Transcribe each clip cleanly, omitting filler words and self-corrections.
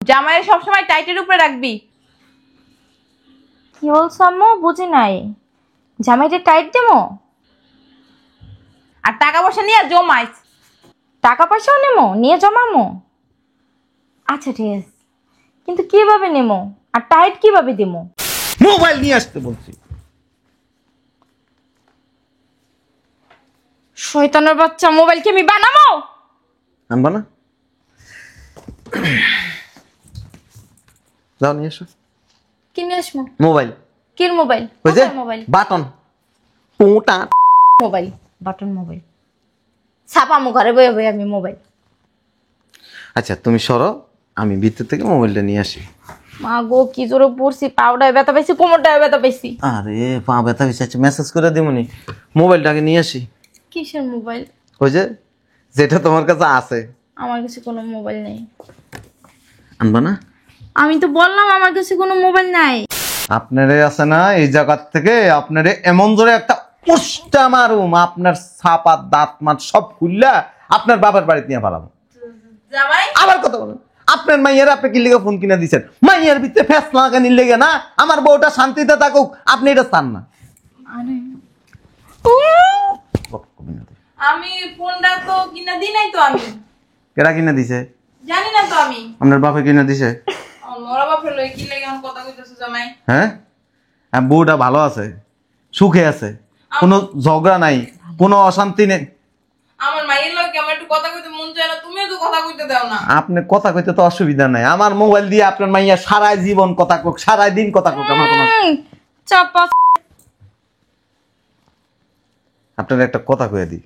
জামাইয়ের সবসময় টাইটের উপরে রাখবি। কি বলছো আম্মু? বুঝি নাই। জামাইটা টাইট দেবো? আর টাকা পয়সা নিয়ে জমাইস। টাকা পয়সাও নেবো, নিয়ে জমামো? আচ্ছা ঠিক আছে, কিন্তু কিভাবে নেবো আর টাইট কিভাবে দেবো? মোবাইল নিয়ে আসতে বলছি। শয়তানের বাচ্চা, মোবাইল কি আমি বানাবো? আনবা না? যাও নিয়ে এসো। কিনে আসবো মোবাইল। কির মোবাইল? ওই যে মোবাইল বাটন পোটা মোবাইল বাটন মোবাইল ছাপামো ঘরে বয়ে বয়ে আমি মোবাইল। আচ্ছা তুমি সরো, আমি ভিতর থেকে মোবাইলটা নিয়ে আসি। মা গো কি জোরে পড়ছি, পাউডায় ব্যথা পাইছি, কোমরটায় ব্যথা পাইছি। আরে পা ব্যথা হয়েছে, আচ্ছা মেসেজ করে দিমনি। মোবাইলটাকে নিয়ে আসি। কিসের মোবাইল? ওই যে যেটা তোমার কাছে আছে। আমার কাছে কোনো মোবাইল নেই। আনবা না? আমি তো বললাম আমার কাছে কোনো মোবাইল নাই। আপনারে আছে না এই জায়গা থেকে আপনারে এমন জোরে একটা পুষ্টা মারুম, আপনার ছাপা দাঁত মাত সব খুললা আপনার বাবার বাড়িতে নিয়ে পালাম। জামাই আবার কথা বলেন, আপনার মাইয়ার আপনি কি লেগে ফোন কিনে দিচ্ছেন? মাইয়ার ভিতরে ফ্যাস লাগানি লেগে না, আমার বউটা শান্তিতে থাকুক, আপনি এটা চান না। আমি ফোনটা তো কিনা দিই নাই তো। আমি কেরা কিনে দিছে? জানি না তো। আমি আপনার বাপে কিনে দিছে? মরা বাপের লই কি লাগে কথা কইতেছো জামাই? হ্যাঁ, বউটা ভালো আছে, সুখে আছে, কোনো ঝগড়া নাই, কোনো অশান্তি নেই। আমার মায়ের লগে আমার একটু কথা কইতে মন চায় না, তুমিও তো কথা কইতে দাও না। আপনি কথা কইতে তো অসুবিধা নাই, আমার মোবাইল দিয়ে আপনার মাইয়া সারা জীবন কথা কোক, সারা দিন কথা কোক, আমার কোনো। চাপা। আপনার একটা কথা কয়ে দিই,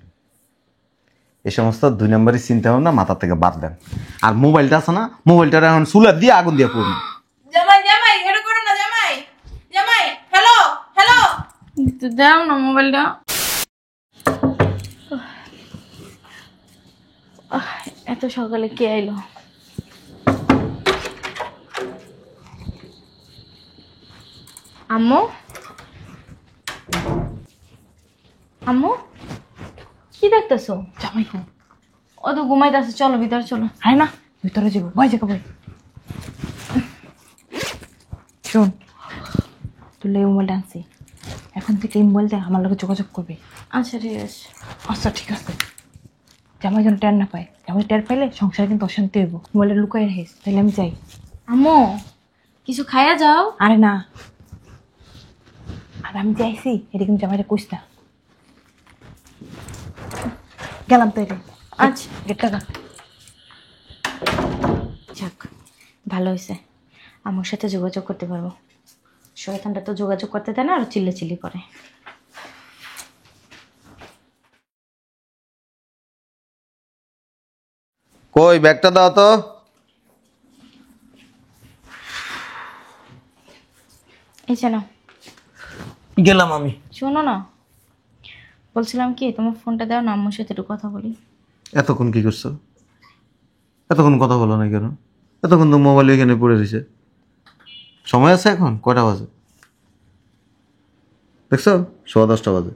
এই সমস্ত 2 নম্বরের চিন্তা ভাবনা মাথা থেকে বাদ দেন। আর মোবাইলটা আছে না, মোবাইলটা এখন চুলা দিয়ে আগুন দিয়ে পড়ুন। জামাই জামাই এটা করো না জামাই। জামাই হ্যালো হ্যালো, দাও না মোবাইলটা। এত সকালে কে আইলো? আম্মু, আম্মু কি দেখতেছো? জামাই ফোন। ও তো ঘুমাইতেছে, চলো ভিতরে চলো। আরে না ভিতরে যাবো, ভয় যাবো ভাই। শোন, তুই এই মোবাইলটা আনছি, এখন থেকে এই মোবাইল দিয়ে আমার লগে যোগাযোগ করবি। আচ্ছা ঠিক আছে। আচ্ছা ঠিক আছে। জামাই যেন টের না পায়, জামাই টের পাইলে সংসারে কিন্তু অশান্তি হইব। মোবাইলটা লুকাই রাখিস, তাহলে আমি যাই। আম্মু কিছু খাইয়া যাও। আরে না, আর আমি যাইছি এটা কিন্তু জামাইটা কইস না। গেলাম তো। এটা আচ্ছা গেটটা না। যাক ভালো হয়েছে, আমার সাথে যোগাযোগ করতে পারবো। শয়তানটা তো যোগাযোগ করতে দেয় না, আর চিল্লাচিল্লি করে। কই ব্যাগটা দাও তো। এই যে নাও। গেলাম আমি। শোনো না, বলছিলাম কি তোমার ফোনটা দাও না, আম্মুর সাথে একটু কথা বলি। এতক্ষণ কি করছো? এতক্ষণ কথা বলো না কেন? এতক্ষণ তো মোবাইল এখানে পড়ে রয়েছে। সময় আছে এখন? কয়টা বাজে দেখছো? 10:15 বাজে।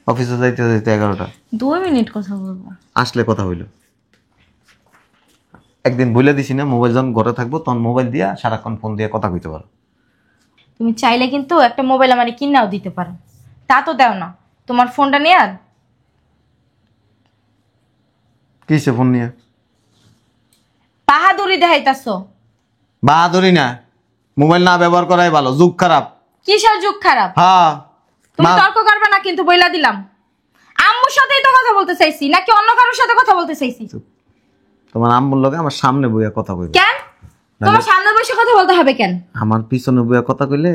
অফিসে যাইতে যাইতে 11টা। 2 মিনিট কথা বলবো। আসলে কথা হইলো। একদিন বলে দিছি না, মোবাইল যখন ঘরে থাকবো তখন মোবাইল দিয়া সারাক্ষণ ফোন দিয়ে কথা কইতে পারো। তুমি চাইলে কিন্তু একটা মোবাইল আমার কিনাও দিতে পারো, তা তো দাও না। তোমার ফোনটা নিয়ে আর কিসে ফোন নিয়ে বাহাদুরি দেখাইতাছো। বাহাদুরি না, মোবাইল না ব্যবহার করাই ভালো, যুগ খারাপ। কিসের যুগ খারাপ? হ্যাঁ, তুমি তর্ক করবে না কিন্তু, বইলা দিলাম। আম্মুর সাথেই তো কথা বলতে চাইছি, নাকি অন্য কারোর সাথে কথা বলতে চাইছি? তোমার আম্মুর লগে আমার সামনে বইয়া কথা কইবে কেন? তোমার সামনে বসে কথা বলতে হবে কেন? আমার পিছনে বইয়া কথা কইলে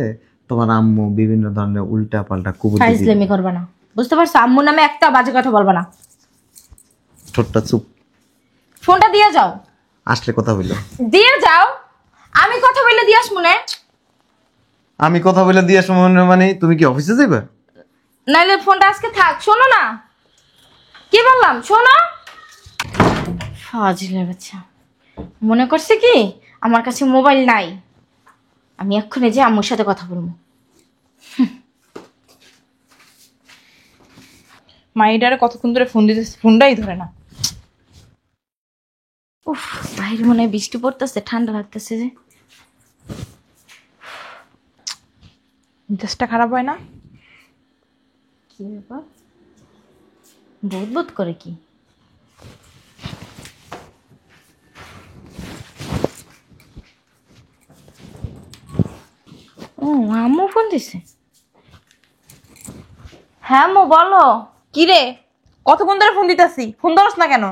তোমার আম্মু বিভিন্ন ধরনের উল্টা পাল্টা কুবুদ্ধি দিবে। ফাইজলামি করবে না, বুঝতে পারছো? আম্মুর নামে একটা বাজে কথা বলবে না। ছোট্টা চুপ। ফোনটা দিয়ে যাও। আসলে কথা বললো। দিয়ে যাও। আমি কথা বলে দিয়ে আস মনে। আমি কথা বলে দিয়ে সময় মানে তুমি কি অফিসে যাবে? নাইলে ফোনটা আজকে থাক। শোনো না কি বললাম, শোনো। ফাজিলের বাচ্চা মনে করছে কি আমার কাছে মোবাইল নাই, আমি এক্ষুনি যে আম্মুর সাথে কথা বলবো। মাইডারে কতক্ষণ ধরে ফোন দিতেছে, ফোনটাই ধরে না। উফ, বাইরে মনে হয় বৃষ্টি পড়তেছে, ঠান্ডা লাগতেছে যে। মেজাজটা খারাপ হয় না? কি ব্যাপার, বহুত বোধ করে কি? ও, আম্মু ফোন দিছে। হ্যাঁ আম্মু বলো। কি রে, কতক্ষণ ধরে ফোন দিতেছি, ফোন ধরস না কেন?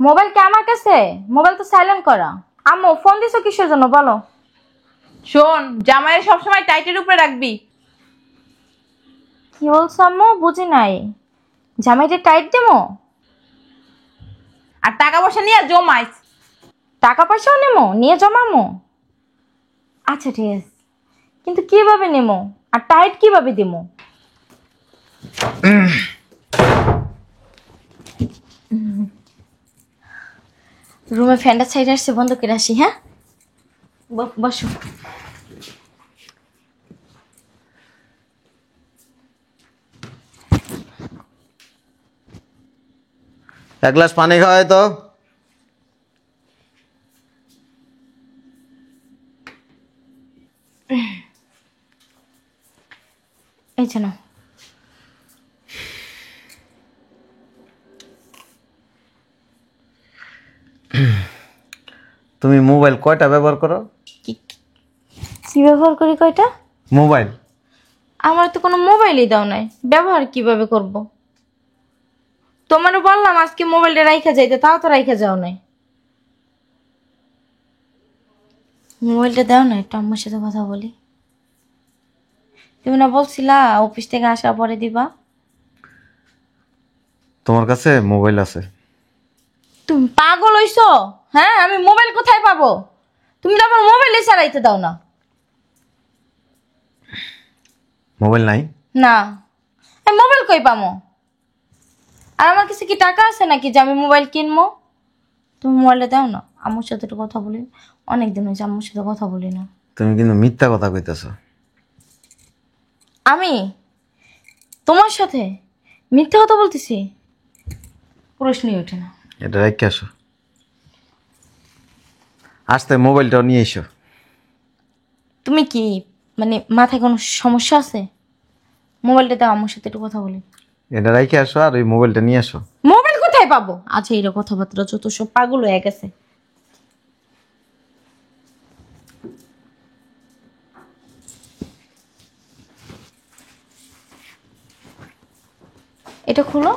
মোবাইল কি আমার কাছে? মোবাইল তো সাইলেন্ট করা। আম্মু ফোন দিছো কিসের জন্য বলো? শোন, জামাইয়ের সবসময় টাইটের উপরে রাখবি। কি বলছো আম্মু, বুঝি নাই। জামাইটা টাইট দেবো? আর টাকা পয়সা নিয়ে জমাইস। টাকা পয়সাও নেমো, নিয়ে জমামো? আচ্ছা ঠিক আছে, কিন্তু কিভাবে নেমো আর টাইট কিভাবে দেবো? রুমে ফ্যানটা ছাইড়ে আসছে, বন্ধ করে আসি। হ্যাঁ বসো। এক গ্লাস পানি খাওয়াই তো। এই যে নাও। তুমি মোবাইল কয়টা ব্যবহার করো? কি কি ব্যবহার করি কয়টা? মোবাইল আমার তো কোনো মোবাইলই দাও নাই, ব্যবহার কিভাবে করব? তোমারও বললাম আজকে মোবাইলটা রাইখা যাইতে, তাও তো রাইখা যাও নাই। মোবাইলটা দাও না, একটু আম্মুর সাথে কথা বলি। তুমি না বলছিলা অফিস থেকে আসার পরে দিবা? তোমার কাছে মোবাইল আছে? তুমি পাগল হইছো? হ্যাঁ, আমি মোবাইল কোথায় পাবো? তুমি তো আমার মোবাইলে চালাইতে দাও না। মোবাইল নাই? না, আমি মোবাইল কই পামো? আর আমার কাছে কি টাকা আছে নাকি যে আমি মোবাইল কিনবো? তুমি মোবাইলটা দাও না, আম্মুর সাথে একটু কথা বলি। অনেকদিন হয়েছে আম্মুর সাথে কথা বলি না। তুমি কিন্তু মিথ্যা কথা কইতেছো। আমি তোমার সাথে মিথ্যা কথা বলতেছি? প্রশ্নই ওঠে না। এটা রেখে আসো, আসতে মোবাইলটাও নিয়ে এসো। তুমি কি মানে মাথায় কোনো সমস্যা আছে? মোবাইলটা দাও, আম্মুর সাথে একটু কথা বলি। এটা রেখে আসো আর ওই মোবাইলটা নিয়ে আসো। মোবাইল কোথায় পাবো? আচ্ছা, এরকম কথাবার্তা যত সব পাগল হয়ে গেছে। এটা খুলো।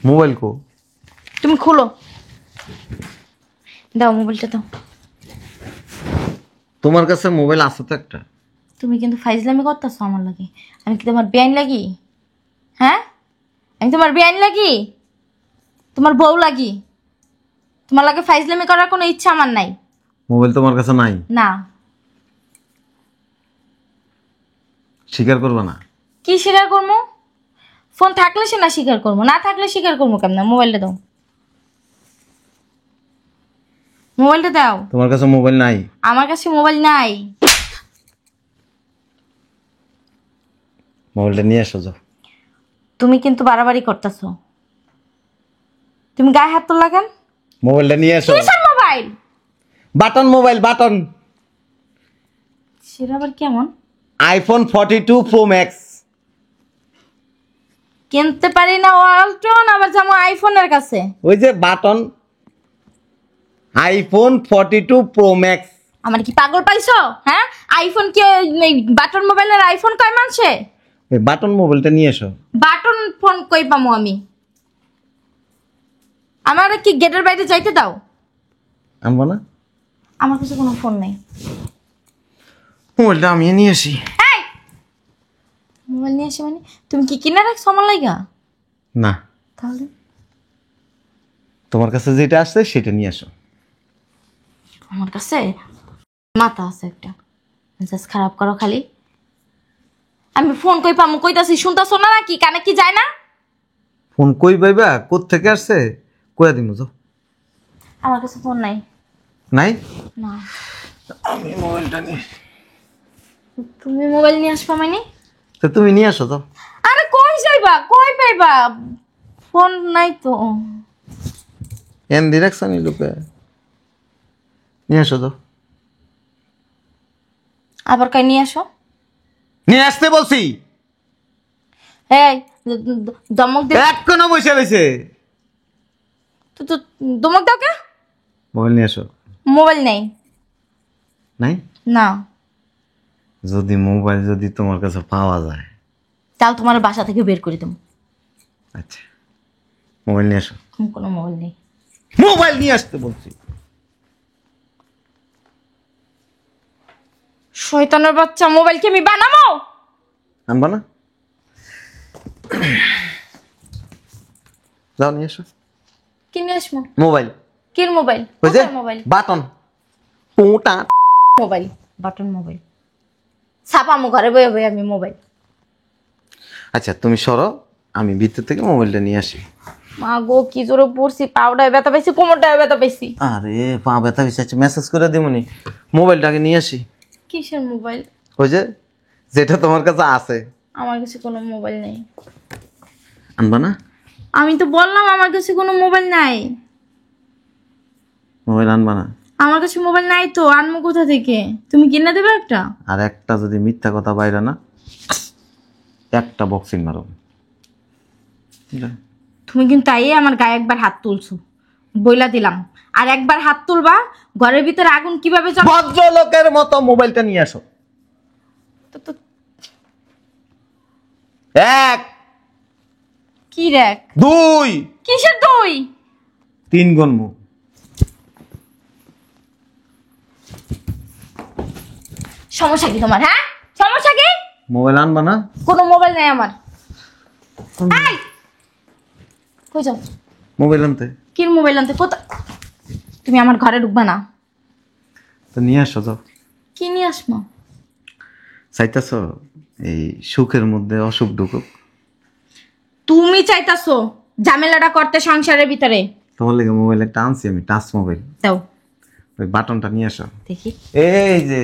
মোবাইল কো? তুমি খুলো, দাও মোবাইলটা দাও। তোমার কাছে মোবাইল আছে তো একটা? তুমি কিন্তু ফাইজলামি করতেছো আমার লাগে। আমি কি তোমার বেআইন লাগি? হ্যাঁ, আমি তোমার বেআইন লাগি? তোমার বউ লাগি? তোমার লাগে ফাইজলামি করার কোনো ইচ্ছা আমার নাই। মোবাইল তোমার কাছে নাই? না। স্বীকার করবে না? কি স্বীকার করবো? ফোন থাকলে সে না স্বীকার করবো, না থাকলে স্বীকার করবো কেমন? মোবাইলটা দাও, মোবাইলটা দাও। তোমার কাছে মোবাইল নাই? আমার কাছে মোবাইল নাই। মোবাইলটা নিয়ে আসো যাও। তুমি কিন্তু বাড়াবাড়ি করতেছো। তুমি গায়ে হাত তোলা কেন? মোবাইলটা নিয়ে আসো। কিসের মোবাইল? Button mobile, button. সেটা আবার কেমন? IPhone 42 pro max. কিনতে পারি না ওয়ালটন, আবার যাবো আইফোনের কাছে। ওই যে বাটন, আইফোন 42 প্রো ম্যাক্স। আমার কি পাগল পাইছো? হ্যাঁ, আইফোন কি বাটন মোবাইলের আইফোন কয় মানছে? ওই বাটন মোবাইলটা নিয়ে এসো। বাটন ফোন কই পামু আমি? আমার কি গেটের বাইরে যাইতে দাও? আনবো না? আমার কাছে কোনো ফোন নাই। মোবাইলটা আমি নিয়ে আসি। এই মোবাইল নিয়ে আসি মানে? তুমি কি কিনে রাখছো আমার লাইগা? না, তাহলে তোমার কাছে যেটা আসছে সেটা নিয়ে আসো। আমার কাছে মাথা আছে একটা, মেজাজ খারাপ করো খালি। আমি ফোন কই পামু কইতাছি, শুনতাছো না নাকি? কানে কি যায় না? ফোন কই পাইবা? কোত্থেকে আসছে কইয়া দিমু যাও। আমার কাছে ফোন নাই। নাই? না। আমি মোবাইলটা নিয়ে। তুমি মোবাইল নিয়ে আসবা মানে? তো তুমি নিয়ে আসো তো। আরে কই যাইবা, কই পাইবা? ফোন নাই তো। এন ডিরেকশনই লুকে নিয়ে আসো তো। আবার কাই নিয়ে আসো। নিয়ে আসতে বলছি। এই দমক দে। এখনো বসে রয়েছে। তো তো দমক দাও কে? মোবাইল নিয়ে আসো। মোবাইল নেই। নাই? না। যদি মোবাইল যদি তোমার কাছে পাওয়া যায় তাহলে তোমার বাসা থেকে বের করে দেবো। আচ্ছা মোবাইল নিয়ে আসো। কোনো মোবাইল নেই। মোবাইল নিয়ে আসতে বলছি। শয়তানের বাচ্চা, মোবাইল কি আমি বানাবো? আনবা না? যাও নিয়ে আসো কি নিয়ে আসবো? মোবাইল। কির মোবাইল? ওই যে মোবাইল বাটন পুটা মোবাইল বাটন মোবাইল ছাপামো ঘরে বয়ে বয়ে আমি মোবাইল। আচ্ছা তুমি সরো, আমি ভিতর থেকে মোবাইলটা নিয়ে আসি। মা গো কি জোরে পড়ছি, পাউডায় ব্যথা পাইছি, কোমরটায় ব্যথা পাইছি। আরে পা ব্যথা হয়েছে, মেসেজ করে দিমনি। মোবাইলটাকে নিয়ে আসি। কিসের মোবাইল? ওই যে যেটা তোমার কাছে আছে। আমার কাছে কোনো মোবাইল নেই। আনবা না? আমি তো বললাম আমার কাছে কোনো মোবাইল নাই। মোবাইল আনবা না? আমার কাছে মোবাইল নাই তো, আনবো কোথা থেকে? তুমি কিনে দেবে একটা? আর একটা যদি মিথ্যা কথা বাইরে না, একটা বক্সিং মারো। তুমি কিন্তু তাই আমার গায়ে একবার হাত তুলছো, বইলা দিলাম। আর একবার হাত তুলবা, ঘরের ভিতরে আগুন কিভাবে জ্বলে। ভদ্রলোকের মতো মোবাইলটা নিয়ে আসো। তো এক কি রেক? দুই কিসের দুই? তিন গণমু। সমস্যা কি তোমার? হ্যাঁ সমস্যা কি? মোবাইল আনবা না? কোনো মোবাইল নাই আমার। এই কই যাও? মোবাইল আনতে। কি মোবাইল আনতে? কোথায়? তুমি আমার ঘরে ঢুকবা না। তো নিয়ে আসো তো। কি নিয়ে আসবো? চাইতেছ এই সুখের মধ্যে অসুখ ঢুকুক? তুমি চাইতাছো ঝামেলাটা করতে সংসারের ভিতরে। তোমার লেগে মোবাইল একটা আনছি আমি, টাচ মোবাইল। দাও ওই বাটনটা নিয়ে আসো। দেখি। এই যে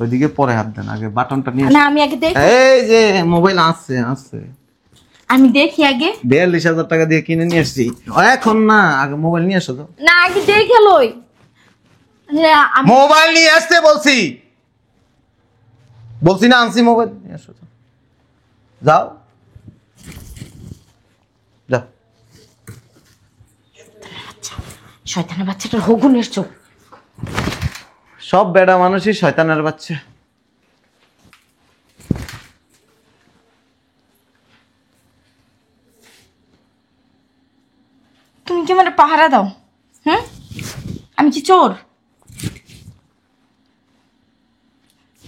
ওইদিকে পরে হাত দেন, আগে বাটনটা নিয়ে না আসো। আমি আগে দেখি। এই যে মোবাইল আছে আছে, আমি দেখি আগে। 42,000 টাকা দিয়ে কিনে নিয়ে আসছি। এখন না, আগে মোবাইল নিয়ে আসো তো। না আগে দেখে লই। আমি মোবাইল নিয়ে আসতে বলছি। বলছি না আনছি, মোবাইল নিয়ে আসো তো। যাও যাও। শয়তানের বাচ্চাটার হগুনের চোখ। সব বেড়া মানুষই শয়তানের বাচ্চা। তুমি কি আমার পাহারা দাও? হুম, আমি কি চোর?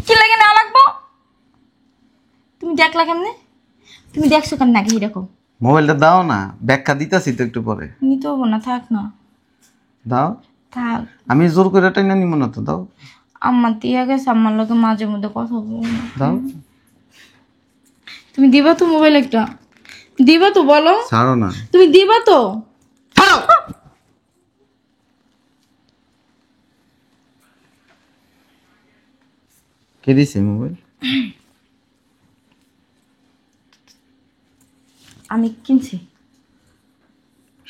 কি লাগে না লাগবো? তুমি দেখলা কেমনে? তুমি দেখছো কেমন আগে এরকম? মোবাইলটা দাও না, ব্যাখ্যা দিতেছি তো একটু পরে। নিতে হবো না, থাক না। দাও। থাক। আমি জোর করে টাইনা নিব না তো, দাও। আম্মা দিয়া গেছে, আম্মার লোকে মাঝে মধ্যে কথা বলবো না। দাও। তুমি দিবা তো মোবাইল একটা? দিবা তো বলো? ছাড়ো না। তুমি দিবা তো? ছাড়ো। কে দিছে মোবাইল? আমি কিনছি।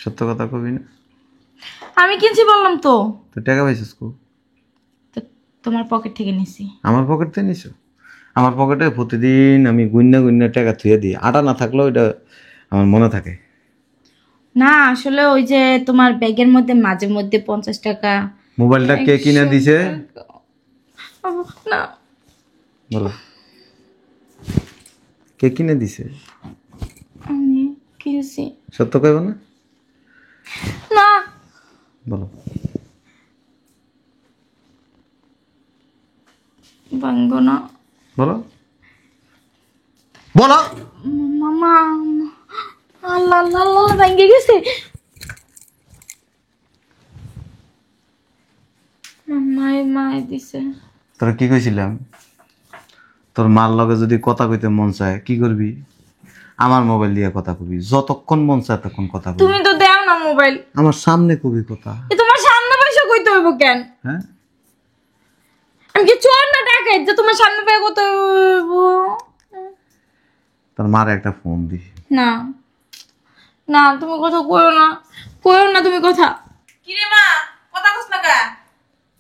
সত্য কথা কবি না? আমি কিনছি বললাম তো। তো টাকা পাইছিস কো? তো তোমার পকেট থেকে নিছি। আমার পকেট থেকে নিছো? আমার পকেটে প্রতিদিন আমি গুন্না গুন্না টাকা থুয়ে দিই, আটা না থাকলেও এটা আমার মনে থাকে। না আসলে ওই যে তোমার ব্যাগের মধ্যে মাঝে মধ্যে 50 টাকা। মোবাইলটা কে কিনে দিছে না বলো? কে কিনে দিছে? আমি কিনছি। সত্য কইব না? না বলো। ভাঙবো না। বলো বলো। মামা আল্লাহ আল্লাহ আল্লাহ ভেঙে গেছে। মামাই মাই দিছে। তোরা কি কইছিলাম? তোর মার লগে যদি কথা কইতে মন চায় কি করবি? আমার মোবাইল দিয়ে কথা কবি, যতক্ষণ মন চায় ততক্ষণ কথা কবি। তুমি তো দাও না মোবাইল। আমার সামনে কবি কথা। তোমার সামনে বসে কইতে হইব কেন? হ্যাঁ, আমি কি চোর না ডাকাত যে তোমার সামনে পেয়ে কইতে হইব? তোর মার একটা ফোন দি। না না তুমি কথা কইও না, কইও না তুমি কথা। কি রে মা, কথা কস না কা?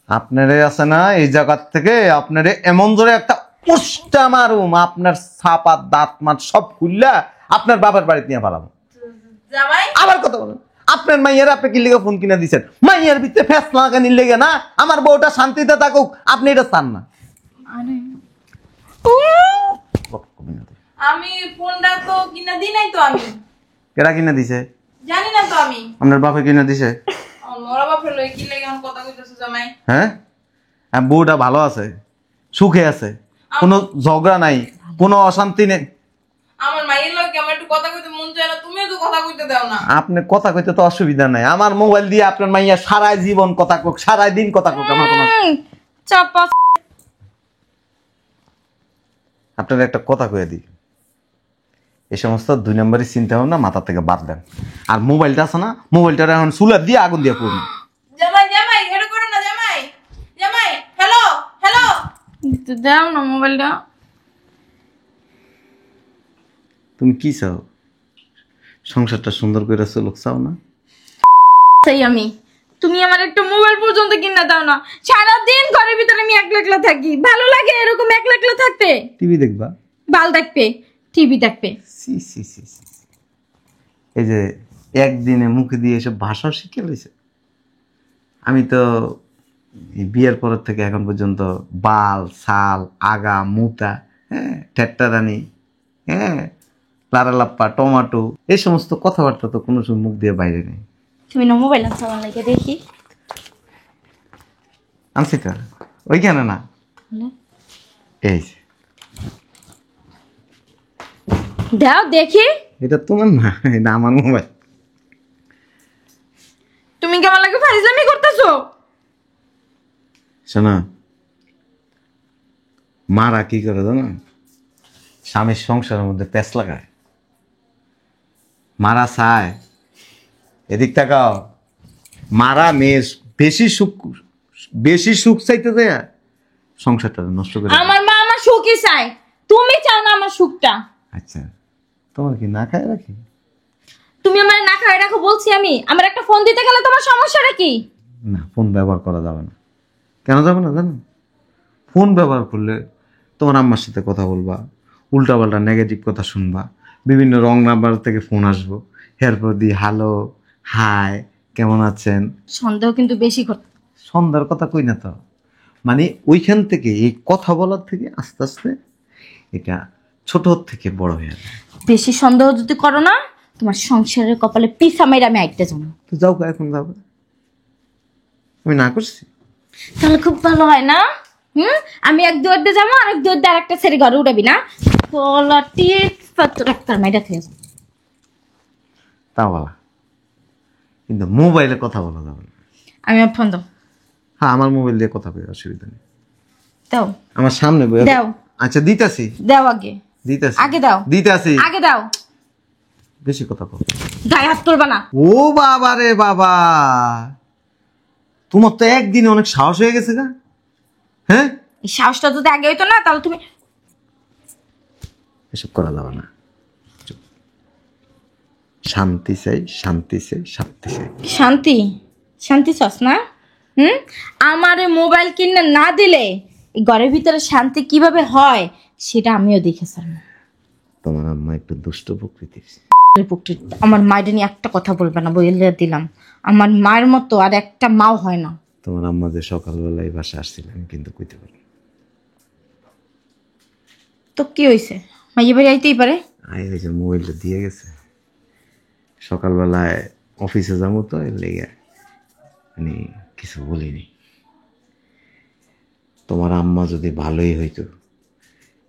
আপনারে আছে না এই জায়গা থেকে আপনারে এমন জোরে একটা পুষ্টা মারুম, আপনার ছাপা দাঁত মাত সব খুললা আপনার বাবার বাড়িতে নিয়ে পালাম। জামাই আবার কথা বলেন, আপনার মাইয়ার আপনি কি লেগে ফোন কিনে দিচ্ছেন? মাইয়ার ভিতরে ফ্যাস লাগানি লেগে না, আমার বউটা শান্তিতে থাকুক, আপনি এটা চান না। আরে আমি ফোনটা তো কিনা দিই নাই তো, আমি কেরা কিনে দিছে? জানি না তো আমি। আপনার বাপে কিনে দিছে? মরা বাপের লই কি লাগে আমার কথা কইতেছ জামাই? হ্যাঁ, বউটা ভালো আছে, সুখে আছে, কোনো ঝগড়া নাই, কোনো অশান্তি নেই। আমার মাইয়ের লগে আমার একটু কথা কইতে মন চায় না, তুমিও তো কথা কইতে দাও না। আপনি কথা কইতে তো অসুবিধা নাই, আমার মোবাইল দিয়ে আপনার মাইয়া সারা জীবন কথা কোক, সারা দিন কথা কোক, আমার কোনো। চাপা। আপনার একটা কথা কয়ে দিই, এই সমস্ত 2 নম্বরের চিন্তা ভাবনা মাথা থেকে বাদ দেন। আর মোবাইলটা আছে না, মোবাইলটা এখন চুলা দিয়ে আগুন দিয়ে পড়ুন। জামাই জামাই এটা করো না জামাই। জামাই হ্যালো হ্যালো। দাও না মোবাইলটা। তুমি কি চাও? সংসারটা সুন্দর করে চলুক চাও না? সেই আমি, তুমি আমার একটা মোবাইল পর্যন্ত কিনা দাও না। সারাদিন ঘরের ভিতরে আমি একলা একলা থাকি, ভালো লাগে এরকম একলা একলা থাকতে? টিভি দেখবা? বাল দেখবে, টিভি দেখবে। সি সি সি সি। এই যে একদিনে মুখে দিয়ে এসব ভাষাও শিখে লইছে। আমি তো এই বিয়ের পরের থেকে এখন পর্যন্ত বাল সাল আগা মুতা, হ্যাঁ, ঠেট্টারানি, হ্যাঁ, লারালাপ্পা টমাটো, এই সমস্ত কথাবার্তা তো কোনো সময় মুখ দিয়ে বাইরে নেই। তুমি না মোবাইল আনছো আমার লাগে, দেখি। আনছি তো ওইখানে না, এই যে। দাও দেখি। এটা তোমার না, এটা আমার মোবাইল। তুমি কি আমার লাগে ফাইজলামি করতেছো? শোনা, মারা কি করে জানো? স্বামীর সংসারের মধ্যে প্যাঁচ লাগায়। মারা চায়, এদিক তাকাও, মারা মেয়ের বেশি সুখ চাইতে দেয়া সংসারটা নষ্ট করে দেয়। আমার মা আমার সুখই চায়, তুমি চাও না আমার সুখটা। আচ্ছা, তোমার কি না খায় রাখি? তুমি আমার না খাই রাখো বলছি আমি। আমার একটা ফোন দিতে গেলে তোমার সমস্যাটা কি? না, ফোন ব্যবহার করা যাবে না। কেন যাবে না জানো? ফোন ব্যবহার করলে তোমার আম্মার সাথে কথা বলবা, উল্টাপাল্টা নেগেটিভ কথা শুনবা, বিভিন্ন রং নাম্বার থেকে ফোন আসবো, এরপর দিয়ে হ্যালো হাই কেমন আছেন। সন্দেহ কিন্তু বেশি করতে। সন্ধ্যার কথা কই না তো, মানে ওইখান থেকে এই কথা বলার থেকে আস্তে আস্তে এটা ছোট থেকে বড় হয়ে যাবে। বেশি সন্দেহ যদি করো না, তোমার সংসারের কপালে পিসা মেরে আমি আইতে যাবো। তো যাও, এখন যাবে। আমি না করছি? তাহলে খুব ভালো হয় না? আমি এক দুয়ার দিয়ে যাবো, আর এক দুয়ার দিয়ে আরেকটা ছেড়ে ঘরে উঠাবি না? গলাটি ডাক্তার মাইরা খেয়ে যাবো। তা বলা, কিন্তু মোবাইলে কথা বলা যাবে না। আমি আর ফোন দাও। হ্যাঁ, আমার মোবাইল দিয়ে কথা বলে অসুবিধা নেই। দাও আমার সামনে বইয়া দাও। আচ্ছা দিতাছি, দাও আগে, দিতাছি, আগে দাও, দিতাছি। আগে দাও। বেশি কথা বল। গায়ে হাত তুলবা না। ও বাবা রে বাবা, তোমার তো একদিনে অনেক সাহস হয়ে গেছে না? হ্যাঁ, এই সাহসটা যদি আগে হইতো না, তাহলে তুমি। এসব করা যাবে না। চুপ। শান্তি চাই, শান্তি চাই, শান্তি চাই। শান্তি, শান্তি চাস না? আমারে মোবাইল কিনে না দিলে এই ঘরের ভিতরে শান্তি কিভাবে হয় সেটা আমিও দেখেছিলাম। তোমার আম্মা একটু দুষ্ট প্রকৃতির। আমার মায়ের নিয়ে একটা কথা বলবে না, বলে দিলাম। আমার মায়ের মতো আর একটা মাও হয় না। তোমার আম্মা যে সকালবেলায় বাসা আসছিল আমি কিন্তু কইতে পারি। তো কি হয়েছে? মাইয়ে বাড়ি আইতেই পারে। এই যে মোবাইলটা দিয়ে গেছে, সকালবেলায় অফিসে যাবো তো এর লেগে মানে কিছু বলিনি। তোমার আম্মা যদি ভালোই হইতো,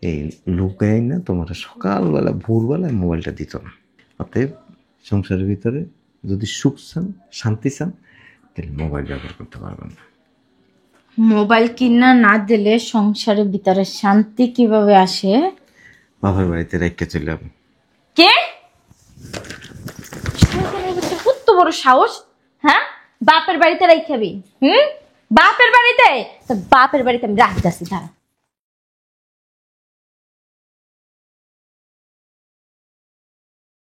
এই লুকাই না তোমার সকালবেলা ভোরবেলায় মোবাইলটা দিত না। অতএব সংসারের ভিতরে যদি সুখ চান, শান্তি চান, তাহলে মোবাইল ব্যবহার করতে পারবেন না। মোবাইল কিনা না দিলে সংসারের ভিতরে শান্তি কিভাবে আসে? বাবার বাড়িতে রেখে চলে যাবো। কে? কত বড় সাহস! হ্যাঁ, বাপের বাড়িতে রাইখাবি? বাপের বাড়িতে? তো বাপের বাড়িতে আমি রাখতেছি, দাঁড়া।